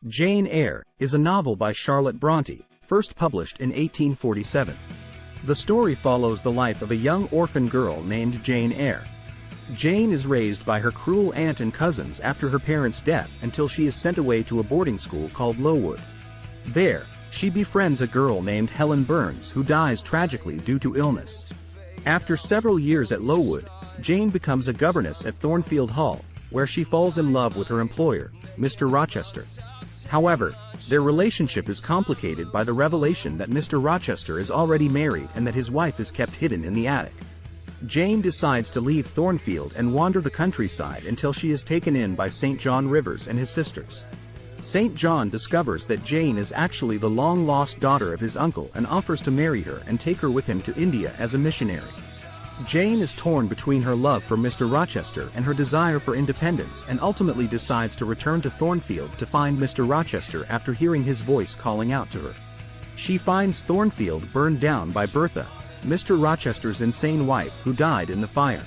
Jane Eyre is a novel by Charlotte Brontë, first published in 1847. The story follows the life of a young orphan girl named Jane Eyre. Jane is raised by her cruel aunt and cousins after her parents' death until she is sent away to a boarding school called Lowood. There, she befriends a girl named Helen Burns who dies tragically due to illness. After several years at Lowood, Jane becomes a governess at Thornfield Hall, where she falls in love with her employer, Mr. Rochester. However, their relationship is complicated by the revelation that Mr. Rochester is already married and that his wife is kept hidden in the attic. Jane decides to leave Thornfield and wander the countryside until she is taken in by St. John Rivers and his sisters. St. John discovers that Jane is actually the long-lost daughter of his uncle and offers to marry her and take her with him to India as a missionary. Jane is torn between her love for Mr. Rochester and her desire for independence and ultimately decides to return to Thornfield to find Mr. Rochester after hearing his voice calling out to her. She finds Thornfield burned down by Bertha, Mr. Rochester's insane wife who died in the fire.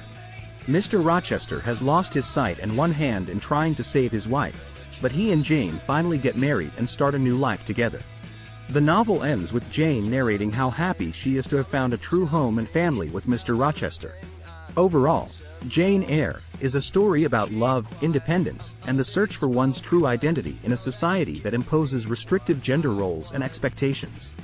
Mr. Rochester has lost his sight and one hand in trying to save his wife, but he and Jane finally get married and start a new life together. The novel ends with Jane narrating how happy she is to have found a true home and family with Mr. Rochester. Overall, Jane Eyre is a story about love, independence, and the search for one's true identity in a society that imposes restrictive gender roles and expectations.